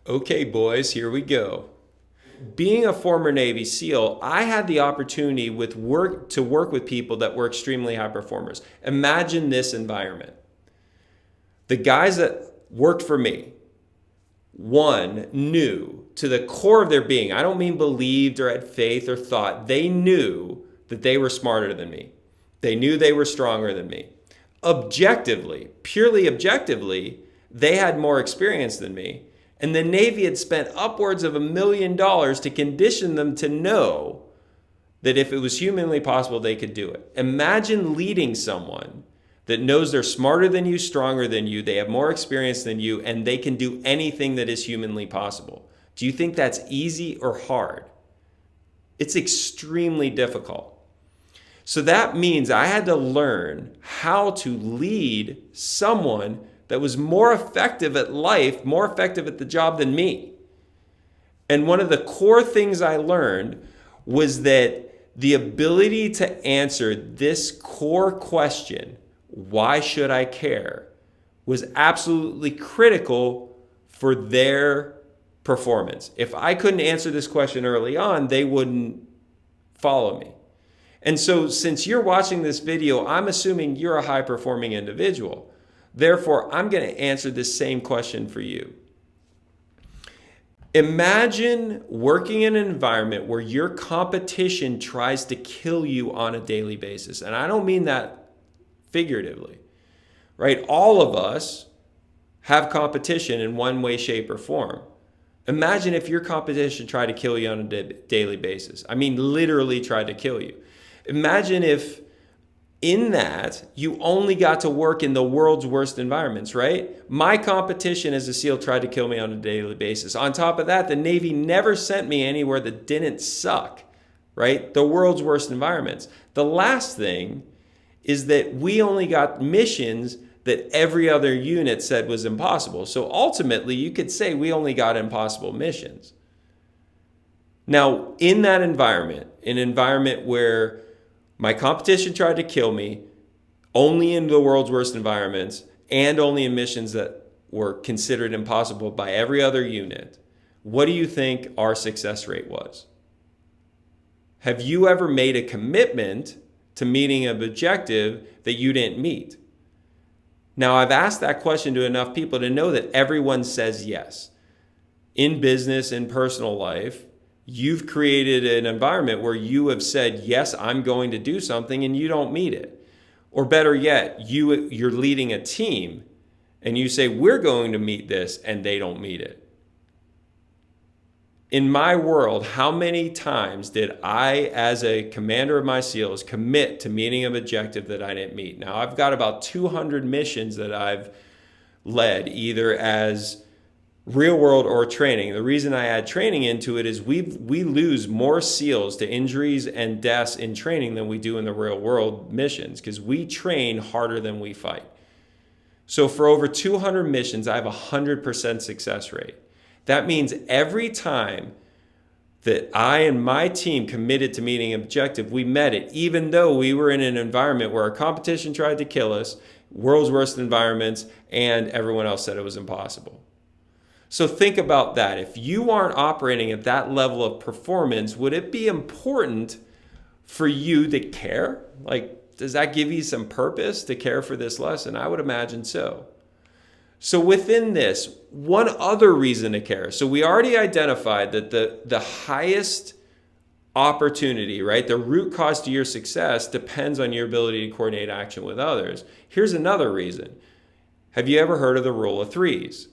Okay, boys, here we go. Being a former Navy SEAL, I had the opportunity to work with people that were extremely high performers. Imagine this environment. The guys that worked for me, one, knew to the core of their being, I don't mean believed or had faith or thought, they knew that they were smarter than me. They knew they were stronger than me. Objectively, purely objectively, they had more experience than me. And the Navy had spent upwards of $1 million to condition them to know that if it was humanly possible, they could do it. Imagine leading someone that knows they're smarter than you, stronger than you, they have more experience than you, and they can do anything that is humanly possible. Do you think that's easy or hard? It's extremely difficult. So that means I had to learn how to lead someone that was more effective at life, more effective at the job than me. And one of the core things I learned was that the ability to answer this core question, why should I care, was absolutely critical for their performance. If I couldn't answer this question early on, they wouldn't follow me. And so since you're watching this video, I'm assuming you're a high-performing individual. Therefore, I'm going to answer this same question for you. Imagine working in an environment where your competition tries to kill you on a daily basis. And I don't mean that figuratively, right? All of us have competition in one way, shape, or form. Imagine if your competition tried to kill you on a daily basis. I mean, literally tried to kill you. Imagine if in that, you only got to work in the world's worst environments, right? My competition as a SEAL tried to kill me on a daily basis. On top of that, the Navy never sent me anywhere that didn't suck, right? The world's worst environments. The last thing is that we only got missions that every other unit said was impossible. So ultimately, you could say we only got impossible missions. Now, in that environment, an environment where my competition tried to kill me only in the world's worst environments and only in missions that were considered impossible by every other unit. What do you think our success rate was? Have you ever made a commitment to meeting an objective that you didn't meet? Now, I've asked that question to enough people to know that everyone says yes. In business, in personal life, you've created an environment where you have said, yes, I'm going to do something, and you don't meet it. Or better yet, you're leading a team and you say, we're going to meet this, and they don't meet it. In my world, how many times did I, as a commander of my SEALs, commit to meeting an objective that I didn't meet? Now, I've got about 200 missions that I've led, either as real world or training. The reason I add training into it is we lose more SEALs to injuries and deaths in training than we do in the real world missions, because we train harder than we fight. So for over 200 missions, I have a 100% success rate. That means every time that I and my team committed to meeting an objective, we met it, even though we were in an environment where our competition tried to kill us, world's worst environments, and everyone else said it was impossible. So think about that. If you aren't operating at that level of performance, would it be important for you to care? Like, does that give you some purpose to care for this lesson? I would imagine so. So within this, one other reason to care. So we already identified that the highest opportunity, right? The root cause to your success depends on your ability to coordinate action with others. Here's another reason. Have you ever heard of the rule of threes?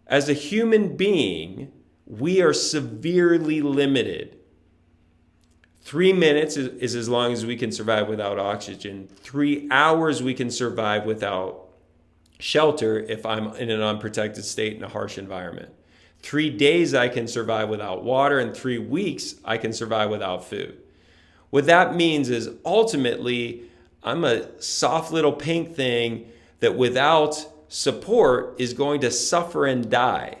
As a human being, we are severely limited. 3 minutes is as long as we can survive without oxygen. 3 hours we can survive without shelter if I'm in an unprotected state in a harsh environment. 3 days I can survive without water, and 3 weeks I can survive without food. What that means is ultimately I'm a soft little pink thing that without support is going to suffer and die.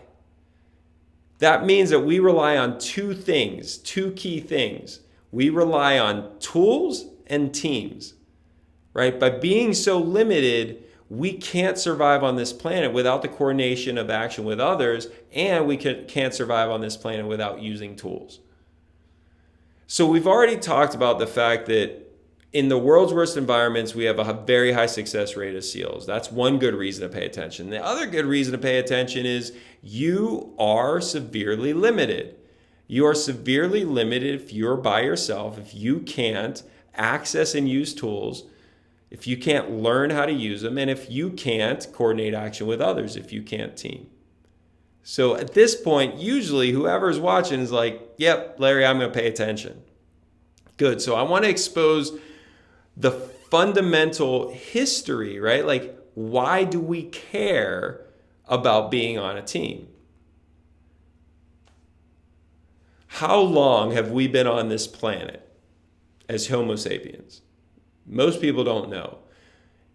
That means that we rely on two key things. We rely on tools and teams, right? By being so limited, we can't survive on this planet without the coordination of action with others, and we can't survive on this planet without using tools. So we've already talked about the fact that in the world's worst environments, we have a very high success rate as SEALs. That's one good reason to pay attention. The other good reason to pay attention is you are severely limited. You are severely limited if you're by yourself, if you can't access and use tools, if you can't learn how to use them, and if you can't coordinate action with others, if you can't team. So at this point, usually whoever's watching is like, yep, Larry, I'm going to pay attention. Good. So I want to expose the fundamental history, right? Like, why do we care about being on a team? How long have we been on this planet as Homo sapiens? Most people don't know.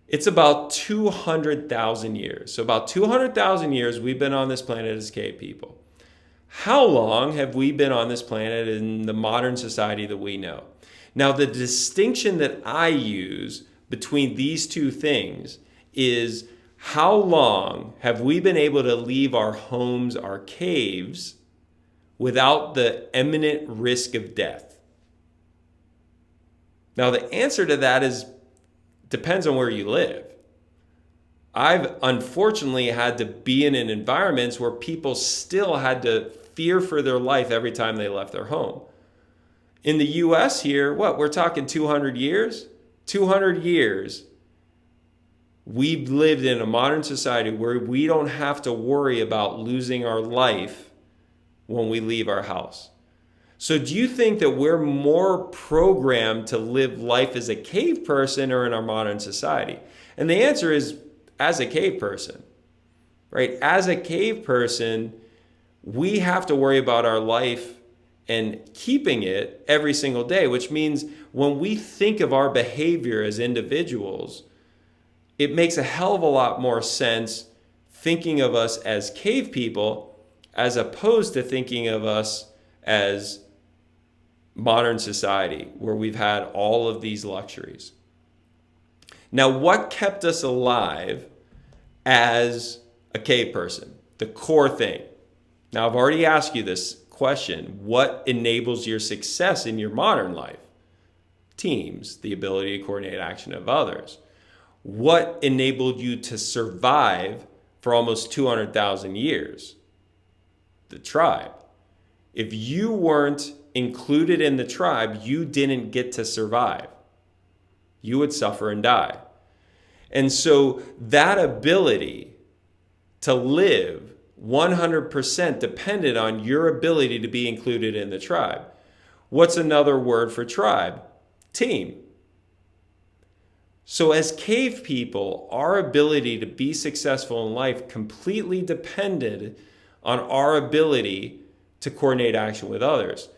It's about 200,000 years. So about 200,000 years we've been on this planet as cave people. How long have we been on this planet in the modern society that we know? Now, the distinction that I use between these two things is how long have we been able to leave our homes, our caves, without the imminent risk of death? Now, the answer to that depends on where you live. I've unfortunately had to be in environments where people still had to fear for their life every time they left their home. In the US here, we're talking 200 years? 200 years. We've lived in a modern society where we don't have to worry about losing our life when we leave our house. So do you think that we're more programmed to live life as a cave person or in our modern society? And the answer is as a cave person, right? As a cave person, we have to worry about our life and keeping it every single day, which means when we think of our behavior as individuals, it makes a hell of a lot more sense thinking of us as cave people as opposed to thinking of us as modern society where we've had all of these luxuries. Now, what kept us alive as a cave person? The core thing. Now, I've already asked you this question. What enables your success in your modern life? Teams, the ability to coordinate action of others. What enabled you to survive for almost 200,000 years? The tribe. If you weren't included in the tribe, you didn't get to survive. You would suffer and die. And so that ability to live 100% depended on your ability to be included in the tribe. What's another word for tribe? Team. So as cave people, our ability to be successful in life completely depended on our ability to coordinate action with others.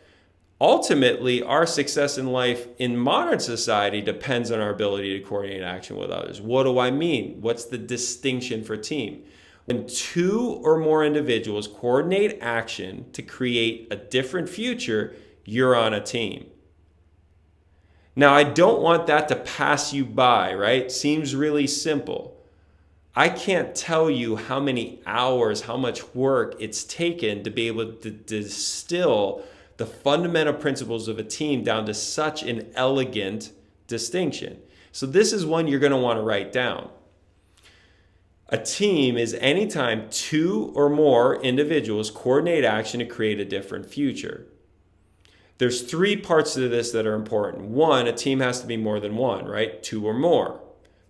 Ultimately, our success in life in modern society depends on our ability to coordinate action with others. What do I mean? What's the distinction for team? When two or more individuals coordinate action to create a different future, you're on a team. Now, I don't want that to pass you by, right? Seems really simple. I can't tell you how many hours, how much work it's taken to be able to distill the fundamental principles of a team down to such an elegant distinction. So this is one you're going to want to write down. A team is anytime two or more individuals coordinate action to create a different future. There's three parts to this that are important. One, a team has to be more than one, right? Two or more.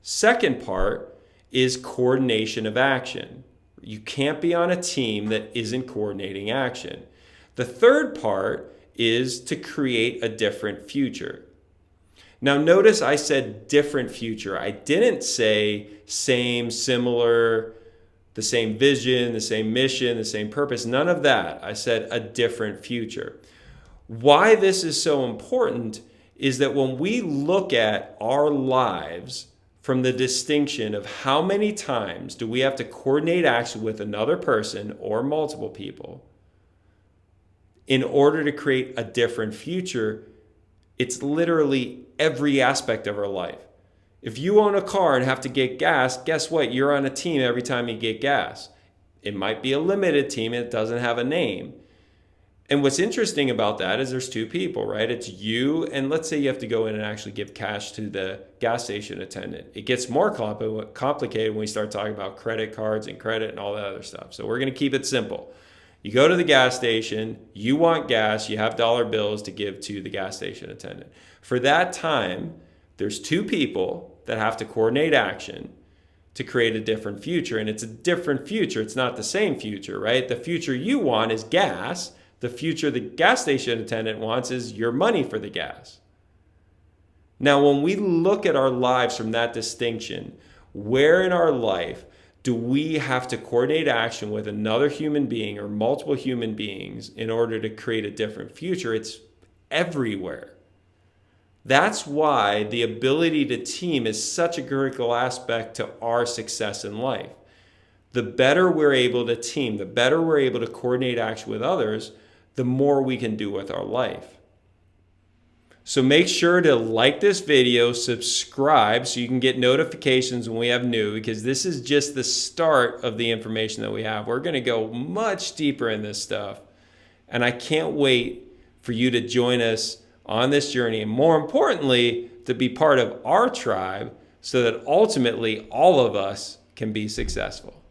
Second part is coordination of action. You can't be on a team that isn't coordinating action. The third part is to create a different future. Now notice I said different future. I didn't say same, similar, the same vision, the same mission, the same purpose. None of that. I said a different future. Why this is so important is that when we look at our lives from the distinction of how many times do we have to coordinate action with another person or multiple people in order to create a different future, it's literally every aspect of our life. If you own a car and have to get gas, guess what? You're on a team every time you get gas. It might be a limited team, it doesn't have a name. And what's interesting about that is there's two people, right? It's you, and let's say you have to go in and actually give cash to the gas station attendant. It gets more complicated when we start talking about credit cards and credit and all that other stuff. So we're going to keep it simple. You go to the gas station, you want gas, you have dollar bills to give to the gas station attendant. For that time, there's two people that have to coordinate action to create a different future. And it's a different future. It's not the same future, right? The future you want is gas. The future the gas station attendant wants is your money for the gas. Now, when we look at our lives from that distinction, where in our life do we have to coordinate action with another human being or multiple human beings in order to create a different future? It's everywhere. That's why the ability to team is such a critical aspect to our success in life. The better we're able to team, the better we're able to coordinate action with others, the more we can do with our life. So make sure to like this video, subscribe so you can get notifications when we have new, because this is just the start of the information that we have. We're going to go much deeper in this stuff. And I can't wait for you to join us on this journey, and more importantly, to be part of our tribe so that ultimately all of us can be successful.